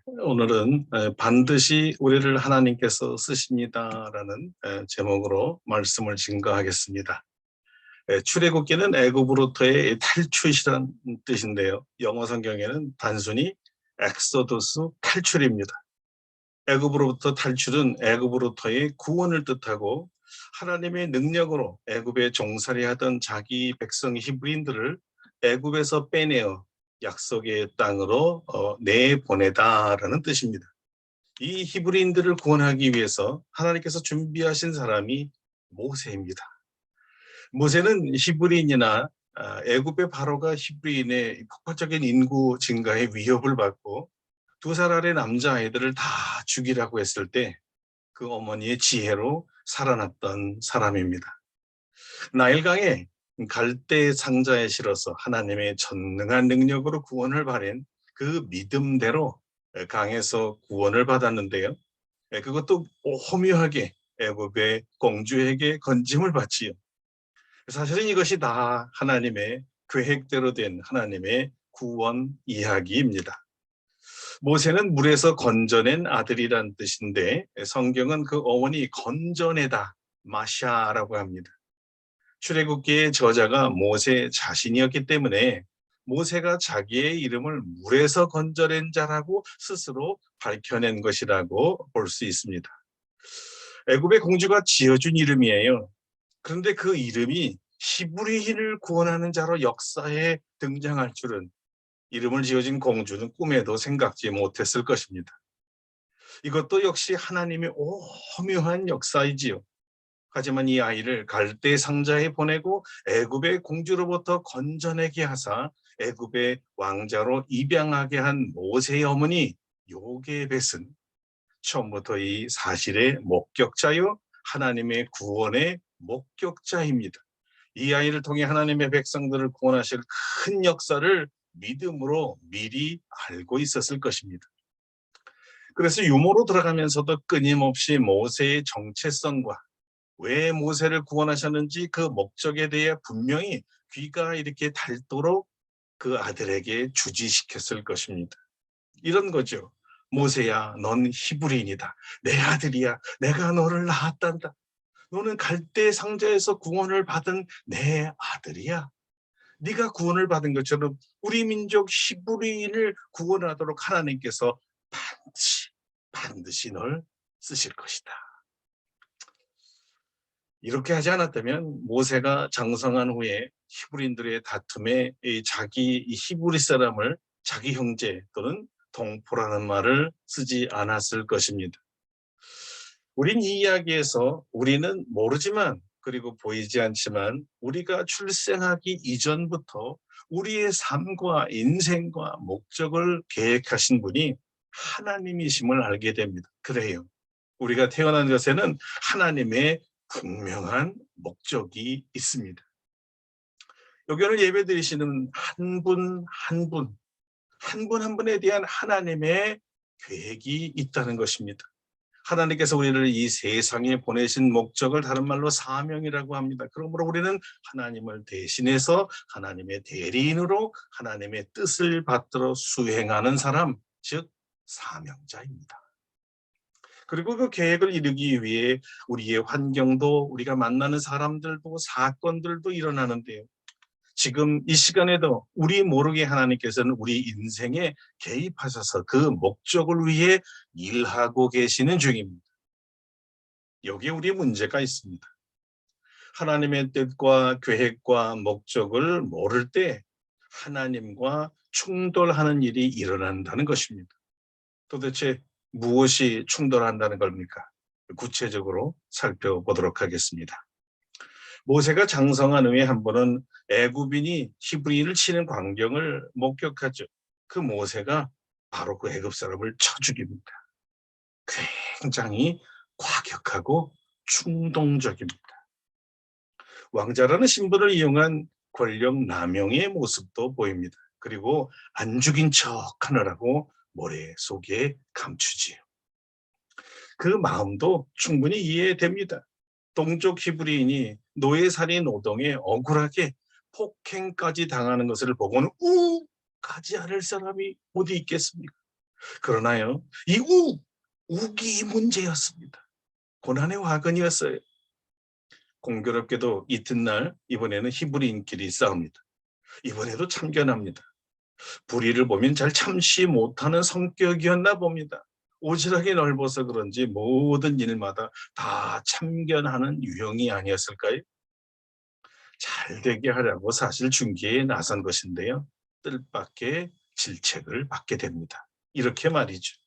오늘은 반드시 우리를 하나님께서 쓰십니다라는 제목으로 말씀을 증거하겠습니다. 출애굽기는 애굽으로부터의 탈출이란 뜻인데요. 영어 성경에는 단순히 엑소더스 탈출입니다. 애굽으로부터 탈출은 애굽으로부터의 구원을 뜻하고 하나님의 능력으로 애굽에 종살이하던 자기 백성 히브리인들을 애굽에서 빼내어 약속의 땅으로 내보내다라는 뜻입니다. 이 히브리인들을 구원하기 위해서 하나님께서 준비하신 사람이 모세입니다. 모세는 히브리인이나 애굽의 바로가 히브리인의 폭발적인 인구 증가의 위협을 받고 2살 아래 남자아이들을 다 죽이라고 했을 때 그 어머니의 지혜로 살아났던 사람입니다. 나일강에 갈대 상자에 실어서 하나님의 전능한 능력으로 구원을 바란 그 믿음대로 강에서 구원을 받았는데요. 그것도 오묘하게 애굽의 공주에게 건짐을 받지요. 사실은 이것이 다 하나님의 계획대로 된 하나님의 구원 이야기입니다. 모세는 물에서 건져낸 아들이란 뜻인데 성경은 그 어원이 건져내다, 마샤라고 합니다. 출애굽기의 저자가 모세 자신이었기 때문에 모세가 자기의 이름을 물에서 건져낸 자라고 스스로 밝혀낸 것이라고 볼 수 있습니다. 애굽의 공주가 지어준 이름이에요. 그런데 그 이름이 히브리인을 구원하는 자로 역사에 등장할 줄은 이름을 지어진 공주는 꿈에도 생각지 못했을 것입니다. 이것도 역시 하나님의 오묘한 역사이지요. 하지만 이 아이를 갈대 상자에 보내고 애굽의 공주로부터 건져내게 하사 애굽의 왕자로 입양하게 한 모세의 어머니 요게벳은 처음부터 이 사실의 목격자요 하나님의 구원의 목격자입니다. 이 아이를 통해 하나님의 백성들을 구원하실 큰 역사를 믿음으로 미리 알고 있었을 것입니다. 그래서 유모로 들어가면서도 끊임없이 모세의 정체성과 왜 모세를 구원하셨는지 그 목적에 대해 분명히 귀가 이렇게 닳도록 그 아들에게 주지시켰을 것입니다. 이런 거죠. 모세야, 넌 히브리인이다. 내 아들이야. 내가 너를 낳았단다. 너는 갈대 상자에서 구원을 받은 내 아들이야. 네가 구원을 받은 것처럼 우리 민족 히브리인을 구원하도록 하나님께서 반드시 널 쓰실 것이다. 이렇게 하지 않았다면 모세가 장성한 후에 히브리인들의 다툼에 자기 히브리 사람을 자기 형제 또는 동포라는 말을 쓰지 않았을 것입니다. 우린 이 이야기에서 우리는 모르지만 그리고 보이지 않지만 우리가 출생하기 이전부터 우리의 삶과 인생과 목적을 계획하신 분이 하나님이심을 알게 됩니다. 그래요. 우리가 태어난 것에는 하나님의 분명한 목적이 있습니다. 여기 오늘 예배 드리시는 한 분 한 분, 한 분 한 분에 대한 하나님의 계획이 있다는 것입니다. 하나님께서 우리를 이 세상에 보내신 목적을 다른 말로 사명이라고 합니다. 그러므로 우리는 하나님을 대신해서 하나님의 대리인으로 하나님의 뜻을 받들어 수행하는 사람, 즉 사명자입니다. 그리고 그 계획을 이루기 위해 우리의 환경도 우리가 만나는 사람들도 사건들도 일어나는데요. 지금 이 시간에도 우리 모르게 하나님께서는 우리 인생에 개입하셔서 그 목적을 위해 일하고 계시는 중입니다. 여기에 우리의 문제가 있습니다. 하나님의 뜻과 계획과 목적을 모를 때 하나님과 충돌하는 일이 일어난다는 것입니다. 도대체 무엇이 충돌한다는 겁니까? 구체적으로 살펴보도록 하겠습니다. 모세가 장성한 후에 한 번은 애굽인이 히브리인을 치는 광경을 목격하죠. 그 모세가 바로 그 애굽 사람을 쳐 죽입니다. 굉장히 과격하고 충동적입니다. 왕자라는 신분을 이용한 권력 남용의 모습도 보입니다. 그리고 안 죽인 척 하느라고 모래 속에 감추지요. 그 마음도 충분히 이해됩니다. 동족 히브리인이 노예살인 노동에 억울하게 폭행까지 당하는 것을 보고는 우까지 않을 사람이 어디 있겠습니까? 그러나요, 이 우기 문제였습니다. 고난의 화근이었어요. 공교롭게도 이튿날 이번에는 히브리인끼리 싸웁니다. 이번에도 참견합니다. 불의를 보면 잘 참지 못하는 성격이었나 봅니다. 오지랖이 넓어서 그런지 모든 일마다 다 참견하는 유형이 아니었을까요? 잘 되게 하려고 사실 중개에 나선 것인데요. 뜻밖의 질책을 받게 됩니다. 이렇게 말이죠.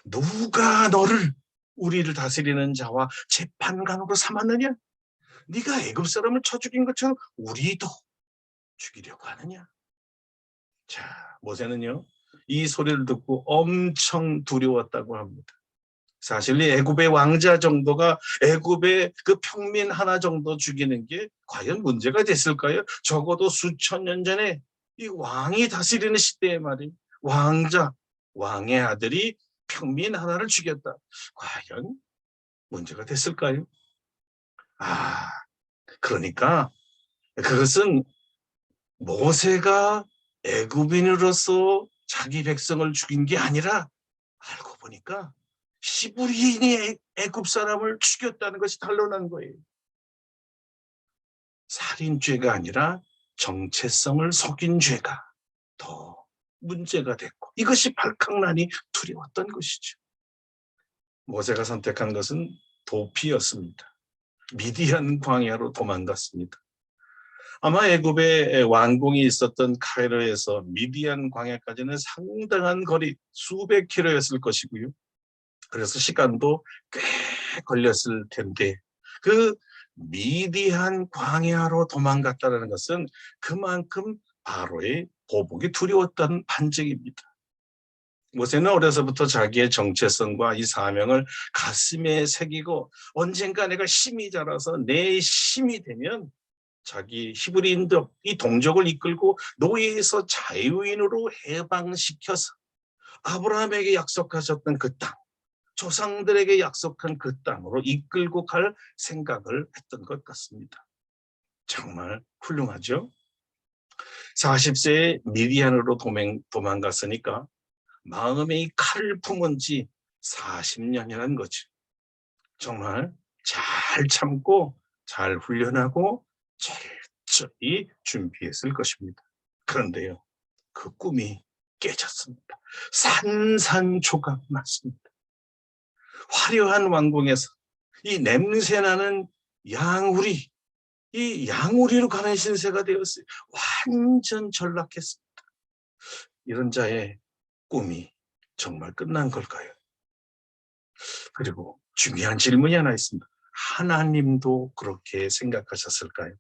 누가 너를 우리를 다스리는 자와 재판관으로 삼았느냐? 네가 애굽 사람을 쳐 죽인 것처럼 우리도 죽이려고 하느냐? 자, 모세는요, 이 소리를 듣고 엄청 두려웠다고 합니다. 사실 이 애굽의 왕자 정도가 애굽의 그 평민 하나 정도 죽이는 게 과연 문제가 됐을까요? 적어도 수천 년 전에 이 왕이 다스리는 시대에 말이에요. 왕의 아들이 평민 하나를 죽였다. 과연 문제가 됐을까요? 아, 그러니까 그것은 모세가 애굽인으로서 자기 백성을 죽인 게 아니라 알고 보니까 히브리인이 애굽 사람을 죽였다는 것이 탄로난 거예요. 살인죄가 아니라 정체성을 속인 죄가 더 문제가 됐고, 이것이 발칵나니 두려웠던 것이죠. 모세가 선택한 것은 도피였습니다. 미디안 광야로 도망갔습니다. 아마 애굽에 왕궁이 있었던 카이로에서 미디안 광야까지는 상당한 거리, 수백 킬로였을 것이고요. 그래서 시간도 꽤 걸렸을 텐데, 그 미디안 광야로 도망갔다는 것은 그만큼 바로의 보복이 두려웠다는 반증입니다. 모세는 어려서부터 자기의 정체성과 이 사명을 가슴에 새기고, 언젠가 내가 힘이 자라서 내 힘이 되면 자기 히브리인들 이 동족을 이끌고 노예에서 자유인으로 해방시켜서 아브라함에게 약속하셨던 그 땅, 조상들에게 약속한 그 땅으로 이끌고 갈 생각을 했던 것 같습니다. 정말 훌륭하죠? 40세에 미디안으로 도망갔으니까 마음에 이 칼을 품은 지 40년이라는 거죠. 정말 잘 참고 잘 훈련하고 철저히 준비했을 것입니다. 그런데요, 그 꿈이 깨졌습니다. 산산조각 났습니다. 화려한 왕궁에서 이 냄새나는 양우리, 이 양우리로 가는 신세가 되었어요. 완전 전락했습니다. 이런 자의 꿈이 정말 끝난 걸까요? 그리고 중요한 질문이 하나 있습니다. 하나님도 그렇게 생각하셨을까요?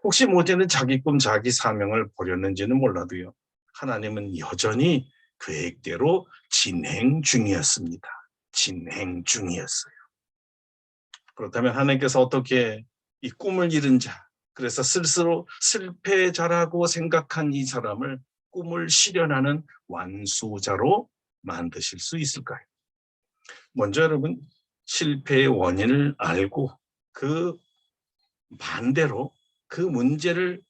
혹시 모세는 자기 꿈, 자기 사명을 버렸는지는 몰라도요, 하나님은 여전히 계획대로 진행 중이었습니다. 진행 중이었어요. 그렇다면 하나님께서 어떻게 이 꿈을 잃은 자, 그래서 스스로 실패자라고 생각한 이 사람을 꿈을 실현하는 완수자로 만드실 수 있을까요? 먼저 여러분, 실패의 원인을 알고 그 반대로 그 문제를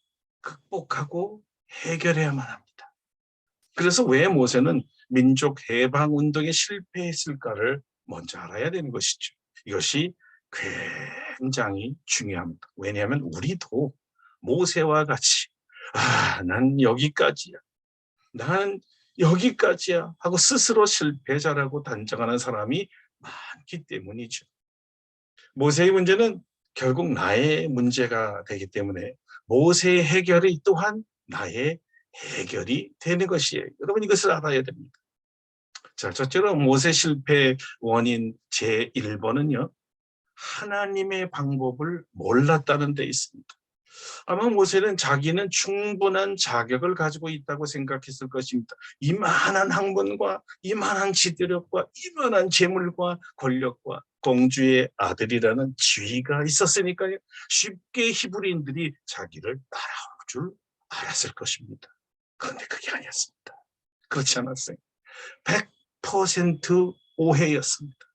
극복하고 해결해야만 합니다. 그래서 왜 모세는 민족 해방 운동에 실패했을까를 먼저 알아야 되는 것이죠. 이것이 굉장히 중요합니다. 왜냐하면 우리도 모세와 같이 난 여기까지야. 난 여기까지야 하고 스스로 실패자라고 단정하는 사람이 많기 때문이죠. 모세의 문제는 결국 나의 문제가 되기 때문에 모세의 해결이 또한 나의 해결이 되는 것이에요. 여러분 이것을 알아야 됩니다. 자, 첫째로 모세 실패의 원인 제1번은요. 하나님의 방법을 몰랐다는 데 있습니다. 아마 모세는 자기는 충분한 자격을 가지고 있다고 생각했을 것입니다. 이만한 학문과 이만한 지도력과 이만한 재물과 권력과 공주의 아들이라는 지위가 있었으니까요. 쉽게 히브리인들이 자기를 따라올 줄 알았을 것입니다. 그런데 그게 아니었습니다. 그렇지 않았어요. 100% 오해였습니다.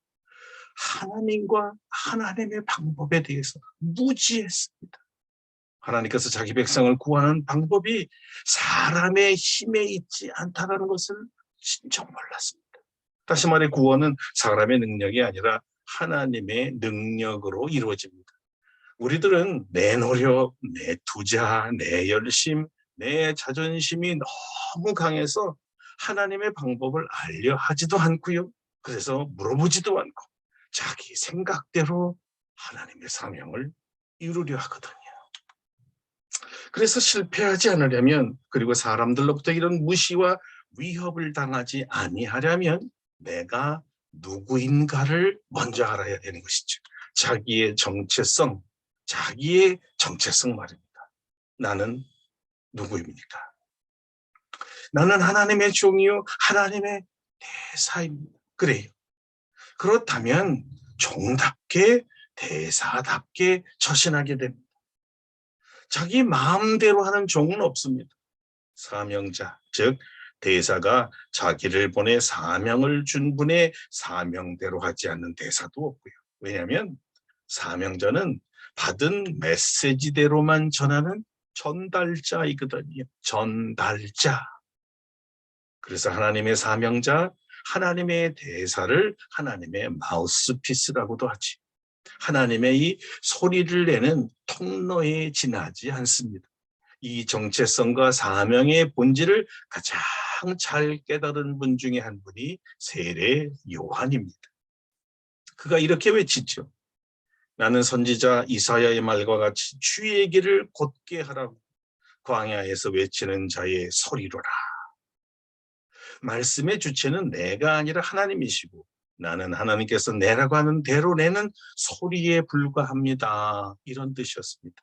하나님과 하나님의 방법에 대해서 무지했습니다. 하나님께서 자기 백성을 구하는 방법이 사람의 힘에 있지 않다는 것을 신청 몰랐습니다. 다시 말해 구원은 사람의 능력이 아니라 하나님의 능력으로 이루어집니다. 우리들은 내 노력, 내 투자, 내 열심, 내 자존심이 너무 강해서 하나님의 방법을 알려 하지도 않고요. 그래서 물어보지도 않고 자기 생각대로 하나님의 사명을 이루려 하거든요. 그래서 실패하지 않으려면, 그리고 사람들로부터 이런 무시와 위협을 당하지 아니하려면 내가 누구인가를 먼저 알아야 되는 것이죠. 자기의 정체성 말입니다. 나는 누구입니까? 나는 하나님의 종이요 하나님의 대사입니다. 그래요. 그렇다면 종답게 대사답게 처신하게 됩니다. 자기 마음대로 하는 종은 없습니다. 사명자, 즉 대사가 자기를 보내 사명을 준 분의 사명대로 하지 않는 대사도 없고요. 왜냐하면 사명자는 받은 메시지대로만 전하는 전달자이거든요. 전달자. 그래서 하나님의 사명자, 하나님의 대사를 하나님의 마우스피스라고도 하지. 하나님의 이 소리를 내는 통로에 지나지 않습니다. 이 정체성과 사명의 본질을 가장 잘 깨달은 분 중에 한 분이 세례 요한입니다. 그가 이렇게 외치죠. 나는 선지자 이사야의 말과 같이 주의 길을 곧게 하라고 광야에서 외치는 자의 소리로라. 말씀의 주체는 내가 아니라 하나님이시고 나는 하나님께서 내라고 하는 대로 내는 소리에 불과합니다. 이런 뜻이었습니다.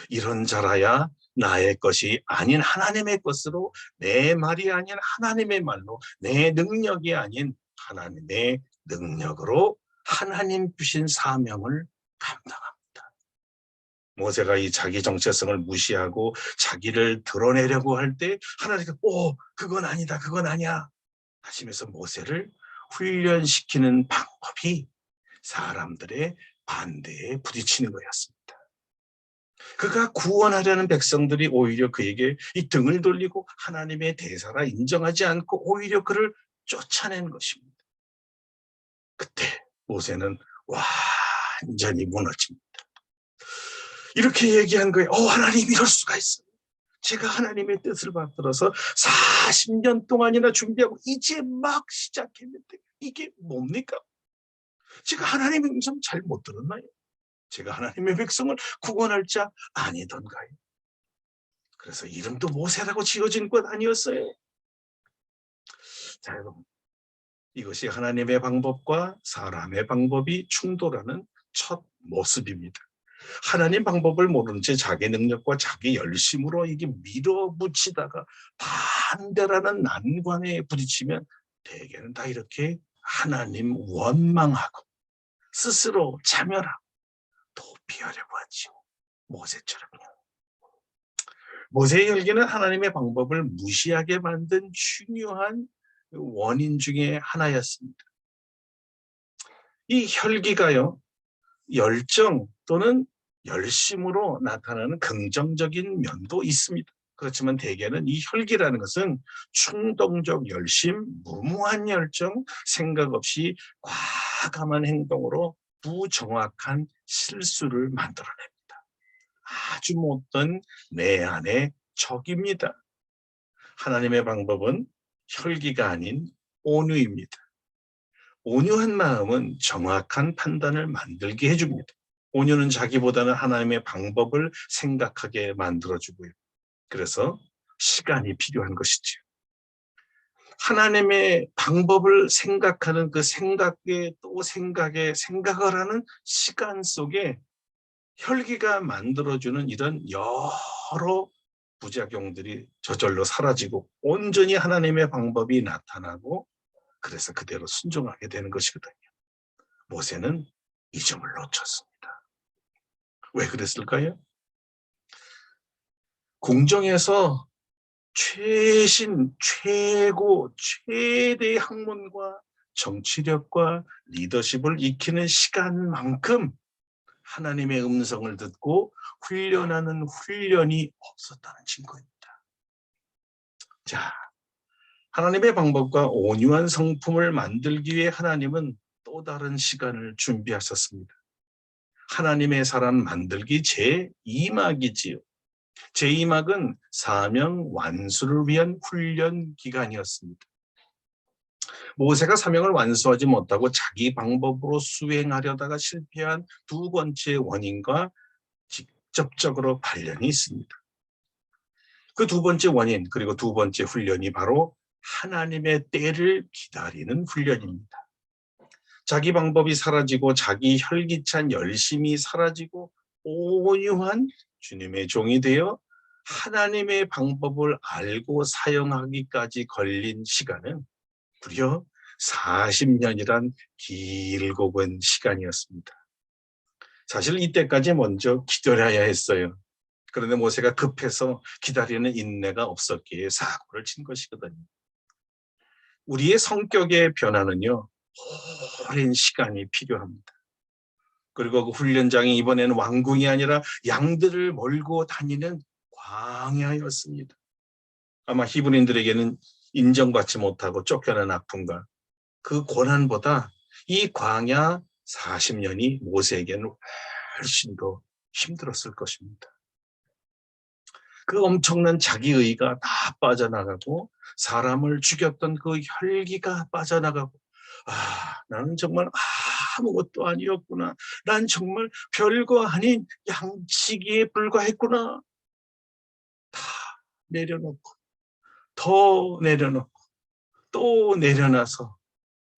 이런 자라야 나의 것이 아닌 하나님의 것으로, 내 말이 아닌 하나님의 말로, 내 능력이 아닌 하나님의 능력으로 하나님 주신 사명을 감당합니다. 모세가 이 자기 정체성을 무시하고 자기를 드러내려고 할 때 하나님께서 그건 아니다, 그건 아니야 하시면서 모세를 훈련시키는 방법이 사람들의 반대에 부딪히는 거였습니다. 그가 구원하려는 백성들이 오히려 그에게 이 등을 돌리고 하나님의 대사라 인정하지 않고 오히려 그를 쫓아낸 것입니다. 그때 모세는 완전히 무너집니다. 이렇게 얘기한 거예요. 하나님 이럴 수가 있어요. 제가 하나님의 뜻을 받들어서 40년 동안이나 준비하고 이제 막 시작했는데 이게 뭡니까? 제가 하나님의 음성 잘 못 들었나요? 제가 하나님의 백성을 구원할 자 아니던가요? 그래서 이름도 모세라고 지어진 것 아니었어요? 자, 여러분, 이것이 하나님의 방법과 사람의 방법이 충돌하는 첫 모습입니다. 하나님 방법을 모른 채 자기 능력과 자기 열심으로 이게 밀어붙이다가 반대라는 난관에 부딪히면 대개는 다 이렇게 하나님 원망하고 스스로 자멸하고 도피하려고 하죠. 모세처럼요. 모세의 혈기는 하나님의 방법을 무시하게 만든 중요한 원인 중에 하나였습니다. 이 혈기가요, 열정 또는 열심으로 나타나는 긍정적인 면도 있습니다. 그렇지만 대개는 이 혈기라는 것은 충동적 열심, 무모한 열정, 생각 없이 과감한 행동으로 부정확한 실수를 만들어냅니다. 아주 못된 내 안의 적입니다. 하나님의 방법은 혈기가 아닌 온유입니다. 온유한 마음은 정확한 판단을 만들게 해줍니다. 온유는 자기보다는 하나님의 방법을 생각하게 만들어주고요. 그래서 시간이 필요한 것이죠. 하나님의 방법을 생각하는 그 생각에 또 생각을 하는 시간 속에 혈기가 만들어주는 이런 여러 부작용들이 저절로 사라지고 온전히 하나님의 방법이 나타나고 그래서 그대로 순종하게 되는 것이거든요. 모세는 이 점을 놓쳤습니다. 왜 그랬을까요? 궁정에서 최고, 최대의 학문과 정치력과 리더십을 익히는 시간만큼 하나님의 음성을 듣고 훈련하는 훈련이 없었다는 증거입니다. 자, 하나님의 방법과 온유한 성품을 만들기 위해 하나님은 또 다른 시간을 준비하셨습니다. 하나님의 사람 만들기 제2막이지요. 제2막은 사명 완수를 위한 훈련 기간이었습니다. 모세가 사명을 완수하지 못하고 자기 방법으로 수행하려다가 실패한 두 번째 원인과 직접적으로 관련이 있습니다. 그 두 번째 원인 그리고 두 번째 훈련이 바로 하나님의 때를 기다리는 훈련입니다. 자기 방법이 사라지고 자기 혈기찬 열심이 사라지고 온유한 주님의 종이 되어 하나님의 방법을 알고 사용하기까지 걸린 시간은 무려 40년이란 길고 긴 시간이었습니다. 사실 이때까지 먼저 기다려야 했어요. 그런데 모세가 급해서 기다리는 인내가 없었기에 사고를 친 것이거든요. 우리의 성격의 변화는요, 오랜 시간이 필요합니다. 그리고 그 훈련장이 이번에는 왕궁이 아니라 양들을 몰고 다니는 광야였습니다. 아마 히브리인들에게는 인정받지 못하고 쫓겨난 아픔과 그 고난보다 이 광야 40년이 모세에게는 훨씬 더 힘들었을 것입니다. 그 엄청난 자기의가 다 빠져나가고 사람을 죽였던 그 혈기가 빠져나가고 나는 정말 아무것도 아니었구나. 난 정말 별거 아닌 양치기에 불과했구나. 다 내려놓고 더 내려놓고 또 내려놔서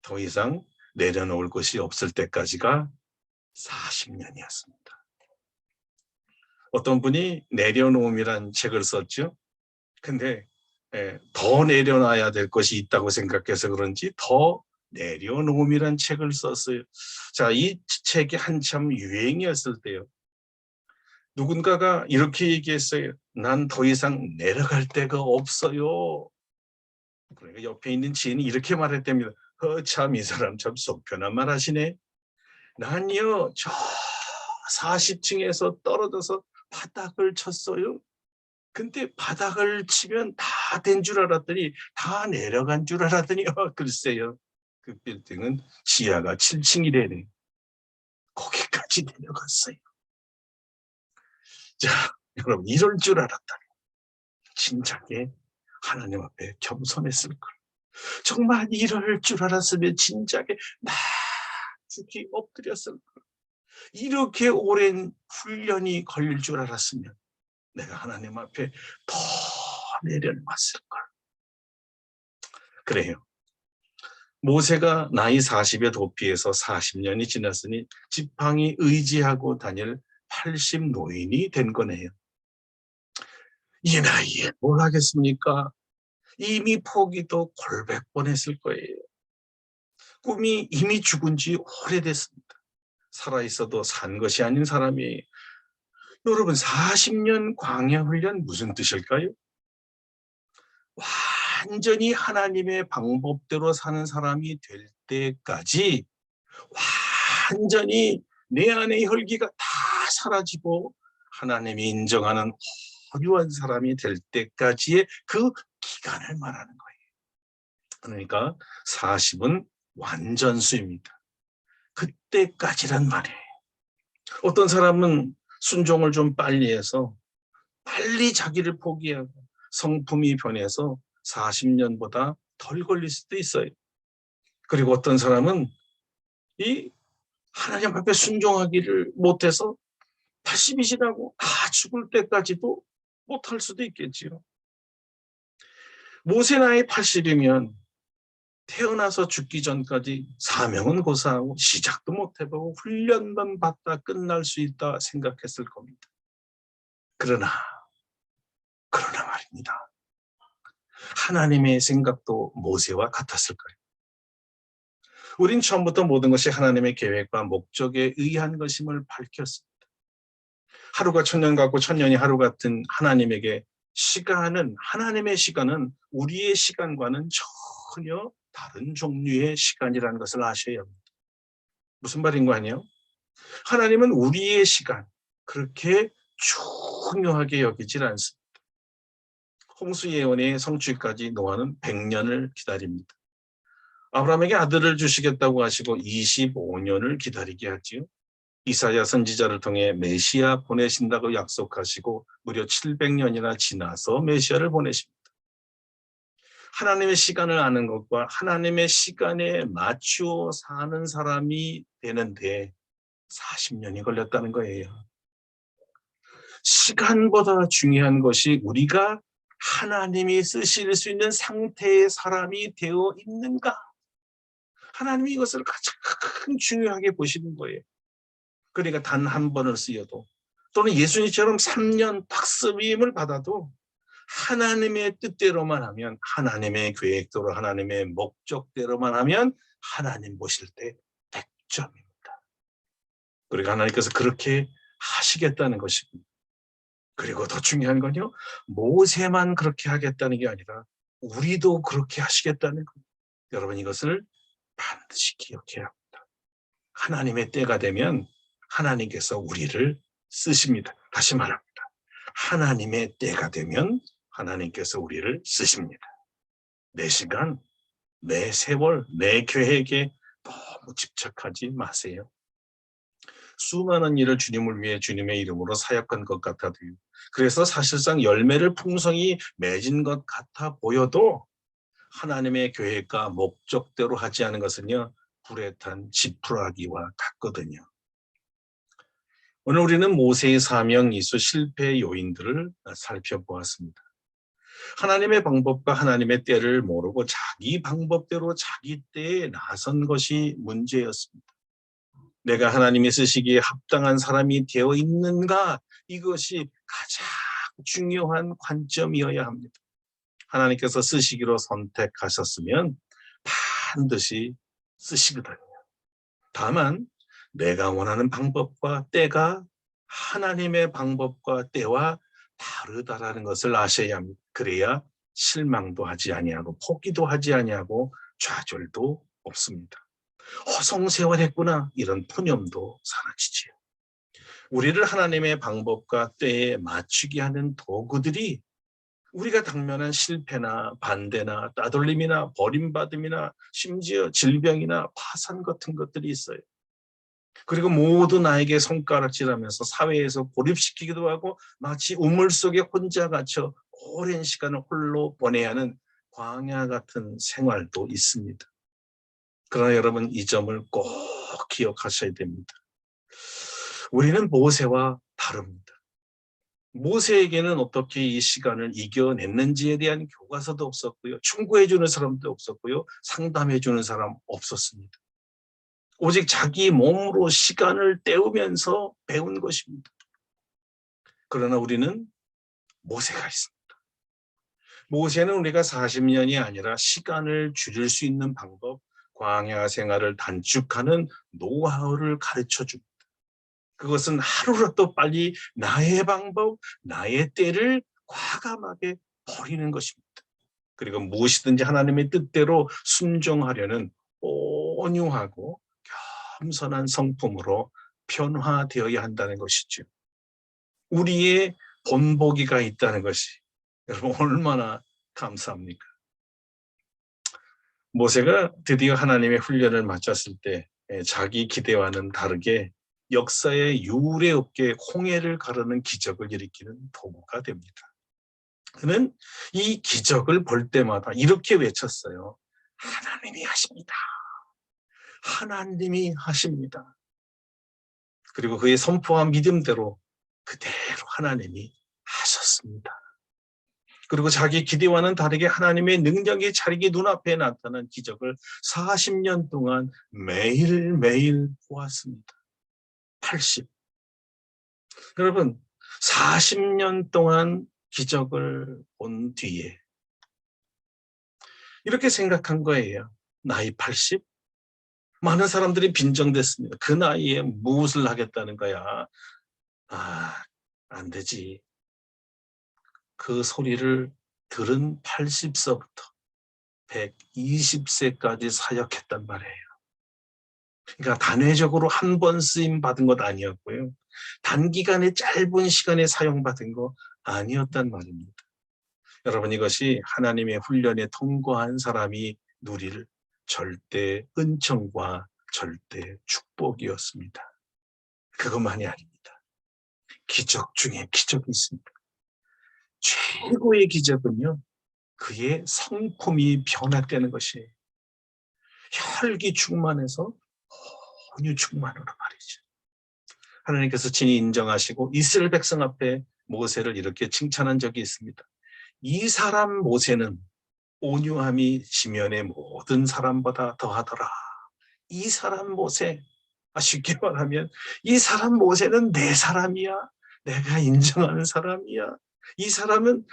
더 이상 내려놓을 것이 없을 때까지가 40년이었습니다. 어떤 분이 내려놓음이란 책을 썼죠. 근데 더 내려놔야 될 것이 있다고 생각해서 그런지 더 내려놓음이란 책을 썼어요. 자, 이 책이 한참 유행이었을 때요. 누군가가 이렇게 얘기했어요. 난 더 이상 내려갈 데가 없어요. 그러니까 옆에 있는 지인이 이렇게 말했답니다. 참 이 사람 참 속 편한 말 하시네. 난요 저 40층에서 떨어져서 바닥을 쳤어요. 근데 바닥을 치면 다 된 줄 알았더니 다 내려간 줄 알았더니 글쎄요. 그 빌딩은 지하가 7층이래네. 거기까지 내려갔어요. 자, 여러분 이럴 줄 알았다니 진작에 하나님 앞에 겸손했을 걸. 정말 이럴 줄 알았으면 진작에 나죽이 엎드렸을 걸. 이렇게 오랜 훈련이 걸릴 줄 알았으면 내가 하나님 앞에 더 내려놨을 걸. 그래요. 모세가 나이 40에 도피해서 40년이 지났으니 지팡이 의지하고 다닐 80 노인이 된 거네요. 이 나이에 뭘 하겠습니까? 이미 포기도 골백 번 했을 거예요. 꿈이 이미 죽은 지 오래됐습니다. 살아있어도 산 것이 아닌 사람이. 여러분 40년 광야 훈련 무슨 뜻일까요? 완전히 하나님의 방법대로 사는 사람이 될 때까지 완전히 내 안의 혈기가 다 사라지고 하나님이 인정하는 허류한 사람이 될 때까지의 그 기간을 말하는 거예요. 그러니까 40은 완전수입니다. 그때까지란 말이에요. 어떤 사람은 순종을 좀 빨리 해서 빨리 자기를 포기하고 성품이 변해서 40년보다 덜 걸릴 수도 있어요. 그리고 어떤 사람은 이 하나님 앞에 순종하기를 못해서 80이 지나고 다 죽을 때까지도 못할 수도 있겠지요. 모세 나이 80이면 태어나서 죽기 전까지 사명은 고사하고 시작도 못 해보고 훈련만 받다 끝날 수 있다 생각했을 겁니다. 그러나 말입니다. 하나님의 생각도 모세와 같았을 거예요. 우린 처음부터 모든 것이 하나님의 계획과 목적에 의한 것임을 밝혔습니다. 하루가 천년 같고 천년이 하루 같은 하나님에게 하나님의 시간은 우리의 시간과는 전혀 다른 종류의 시간이라는 것을 아셔야 합니다. 무슨 말인 거 아니에요? 하나님은 우리의 시간 그렇게 중요하게 여기질 않습니다. 홍수 예언의 성취까지 노아는 100년을 기다립니다. 아브라함에게 아들을 주시겠다고 하시고 25년을 기다리게 하지요. 이사야 선지자를 통해 메시아 보내신다고 약속하시고 무려 700년이나 지나서 메시아를 보내십니다. 하나님의 시간을 아는 것과 하나님의 시간에 맞추어 사는 사람이 되는데 40년이 걸렸다는 거예요. 시간보다 중요한 것이 우리가 하나님이 쓰실 수 있는 상태의 사람이 되어 있는가? 하나님이 이것을 가장 중요하게 보시는 거예요. 그러니까 단 한 번을 쓰여도 또는 예수님처럼 3년 박습임을 받아도 하나님의 뜻대로만 하면, 하나님의 계획대로, 하나님의 목적대로만 하면 하나님 보실 때 100점입니다. 그러니까 하나님께서 그렇게 하시겠다는 것입니다. 그리고 더 중요한 건요, 모세만 그렇게 하겠다는 게 아니라 우리도 그렇게 하시겠다는 겁니다. 여러분, 이것을 반드시 기억해야 합니다. 하나님의 때가 되면 하나님께서 우리를 쓰십니다. 다시 말합니다. 하나님의 때가 되면 하나님께서 우리를 쓰십니다. 내 시간, 내 세월, 내 계획에 너무 집착하지 마세요. 수많은 일을 주님을 위해 주님의 이름으로 사역한 것 같아도요. 그래서 사실상 열매를 풍성히 맺은 것 같아 보여도 하나님의 계획과 목적대로 하지 않은 것은요, 불에 탄 지푸라기와 같거든요. 오늘 우리는 모세의 사명, 이수, 실패의 요인들을 살펴보았습니다. 하나님의 방법과 하나님의 때를 모르고 자기 방법대로 자기 때에 나선 것이 문제였습니다. 내가 하나님이 쓰시기에 합당한 사람이 되어 있는가? 이것이 가장 중요한 관점이어야 합니다. 하나님께서 쓰시기로 선택하셨으면 반드시 쓰시거든요. 다만 내가 원하는 방법과 때가 하나님의 방법과 때와 다르다라는 것을 아셔야 합니다. 그래야 실망도 하지 아니하고 포기도 하지 아니하고 좌절도 없습니다. 허송세월했구나, 이런 푸념도 사라지지요. 우리를 하나님의 방법과 때에 맞추게 하는 도구들이 우리가 당면한 실패나 반대나 따돌림이나 버림받음이나 심지어 질병이나 파산 같은 것들이 있어요. 그리고 모두 나에게 손가락질하면서 사회에서 고립시키기도 하고 마치 우물 속에 혼자 갇혀 오랜 시간을 홀로 보내야 하는 광야 같은 생활도 있습니다. 그러나 여러분, 이 점을 꼭 기억하셔야 됩니다. 우리는 모세와 다릅니다. 모세에게는 어떻게 이 시간을 이겨냈는지에 대한 교과서도 없었고요. 충고해주는 사람도 없었고요. 상담해주는 사람 없었습니다. 오직 자기 몸으로 시간을 때우면서 배운 것입니다. 그러나 우리는 모세가 있습니다. 모세는 우리가 40년이 아니라 시간을 줄일 수 있는 방법, 광야 생활을 단축하는 노하우를 가르쳐 줍니다. 그것은 하루라도 빨리 나의 방법, 나의 때를 과감하게 버리는 것입니다. 그리고 무엇이든지 하나님의 뜻대로 순종하려는 온유하고 겸손한 성품으로 변화되어야 한다는 것이죠. 우리의 본보기가 있다는 것이 여러분 얼마나 감사합니까? 모세가 드디어 하나님의 훈련을 마쳤을 때 자기 기대와는 다르게 역사의 유례 없게 홍해를 가르는 기적을 일으키는 도구가 됩니다. 그는 이 기적을 볼 때마다 이렇게 외쳤어요. 하나님이 하십니다. 하나님이 하십니다. 그리고 그의 선포한 믿음대로 그대로 하나님이 하셨습니다. 그리고 자기 기대와는 다르게 하나님의 능력이 자기 눈앞에 나타난 기적을 40년 동안 매일매일 보았습니다. 80. 여러분, 40년 동안 기적을 본 뒤에 이렇게 생각한 거예요. 나이 80? 많은 사람들이 빈정댔습니다. 그 나이에 무엇을 하겠다는 거야? 안 되지. 그 소리를 들은 80세부터 120세까지 사역했단 말이에요. 그러니까 단회적으로 한 번 쓰임 받은 것 아니었고요. 단기간에 짧은 시간에 사용받은 거 아니었단 말입니다. 여러분, 이것이 하나님의 훈련에 통과한 사람이 누릴 절대 은총과 절대 축복이었습니다. 그것만이 아닙니다. 기적 중에 기적이 있습니다. 최고의 기적은요, 그의 성품이 변화되는 것이에요. 혈기 충만해서 온유 충만으로 말이죠. 하나님께서 친히 인정하시고 이스라엘 백성 앞에 모세를 이렇게 칭찬한 적이 있습니다. 이 사람 모세는 온유함이 지면의 모든 사람보다 더하더라. 이 사람 모세, 쉽게 말하면 이 사람 모세는 내 사람이야. 내가 인정하는 사람이야. 이 사람은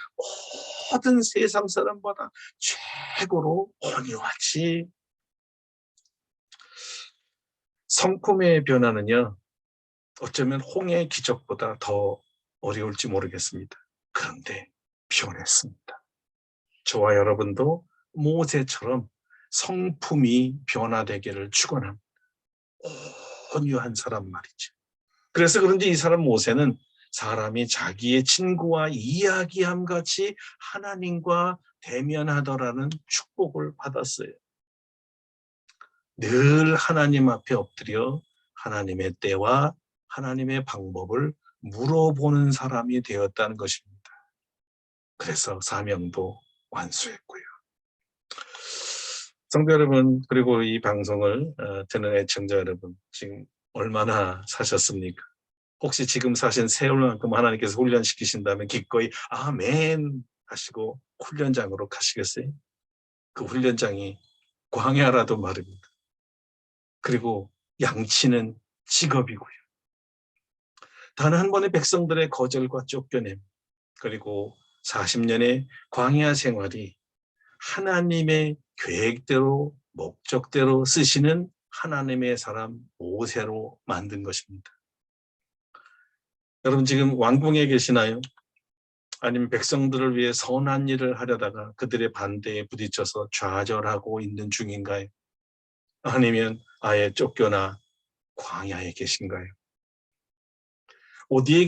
모든 세상 사람보다 최고로 온유하지. 성품의 변화는요, 어쩌면 홍해의 기적보다 더 어려울지 모르겠습니다. 그런데 변했습니다. 저와 여러분도 모세처럼 성품이 변화되기를 축원합니다. 온유한 사람 말이죠. 그래서 그런지 이 사람 모세는 사람이 자기의 친구와 이야기함 같이 하나님과 대면하더라는 축복을 받았어요. 늘 하나님 앞에 엎드려 하나님의 때와 하나님의 방법을 물어보는 사람이 되었다는 것입니다. 그래서 사명도 완수했고요. 성도 여러분, 그리고 이 방송을 듣는 애청자 여러분, 지금 얼마나 사셨습니까? 혹시 지금 사신 세월만큼 하나님께서 훈련시키신다면 기꺼이 아멘 하시고 훈련장으로 가시겠어요? 그 훈련장이 광야라도 말입니다. 그리고 양치는 직업이고요. 단 한 번의 백성들의 거절과 쫓겨냄, 그리고 40년의 광야 생활이 하나님의 계획대로 목적대로 쓰시는 하나님의 사람 모세로 만든 것입니다. 여러분, 지금 왕궁에 계시나요? 아니면 백성들을 위해 선한 일을 하려다가 그들의 반대에 부딪혀서 좌절하고 있는 중인가요? 아니면 아예 쫓겨나 광야에 계신가요? 어디에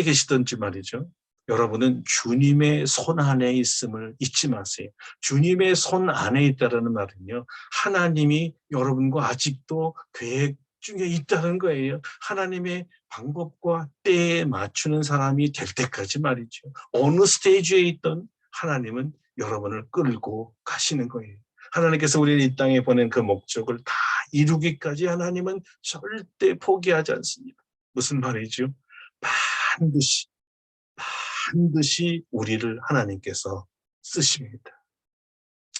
계시든지 말이죠. 여러분은 주님의 손 안에 있음을 잊지 마세요. 주님의 손 안에 있다는 말은요, 하나님이 여러분과 아직도 계획 중에 있다는 거예요. 하나님의 방법과 때에 맞추는 사람이 될 때까지 말이죠. 어느 스테이지에 있던 하나님은 여러분을 끌고 가시는 거예요. 하나님께서 우리를 이 땅에 보낸 그 목적을 다 이루기까지 하나님은 절대 포기하지 않습니다. 무슨 말이죠? 반드시 우리를 하나님께서 쓰십니다.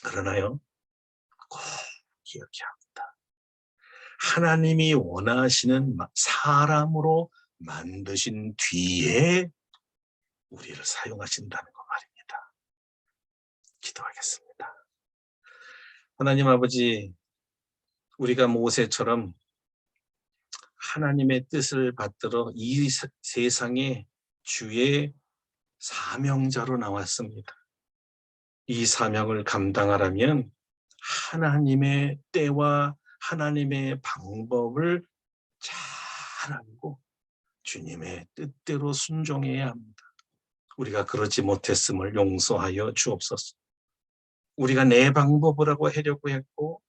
그러나요? 꼭 기억해야 합니다. 하나님이 원하시는 사람으로 만드신 뒤에 우리를 사용하신다는 거 말입니다. 기도하겠습니다. 하나님 아버지, 우리가 모세처럼 하나님의 뜻을 받들어 이 세상에 주의 사명자로 나왔습니다. 이 사명을 감당하려면 하나님의 때와 하나님의 방법을 잘 알고 주님의 뜻대로 순종해야 합니다. 우리가 그러지 못했음을 용서하여 주옵소서. 우리가 내 방법을 하려고 했고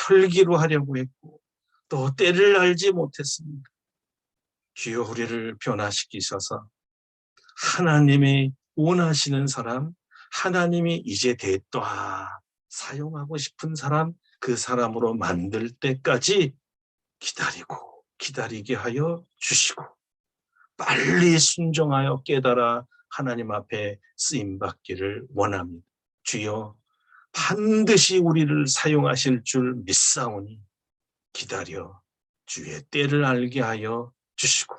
혈기로 하려고 했고 또 때를 알지 못했습니다. 주여, 우리를 변화시키셔서 하나님이 원하시는 사람, 하나님이 이제 됐다 사용하고 싶은 사람, 그 사람으로 만들 때까지 기다리게 하여 주시고 빨리 순종하여 깨달아 하나님 앞에 쓰임받기를 원합니다. 주여, 반드시 우리를 사용하실 줄 믿사오니 기다려 주의 때를 알게 하여 주시고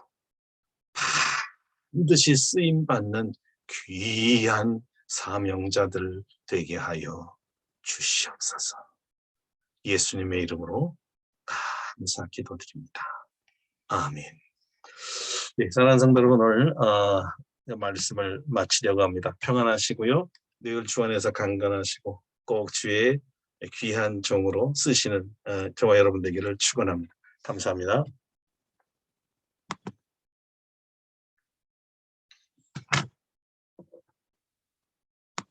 반드시 쓰임받는 귀한 사명자들 되게 하여 주시옵소서. 예수님의 이름으로 감사 기도드립니다. 아멘. 네, 사랑하는 성도 여러분, 오늘 말씀을 마치려고 합니다. 평안하시고요. 늘 주 안에서 강건하시고 꼭 주의 귀한 종으로 쓰시는 저와 여러분 되기를 축원합니다. 감사합니다.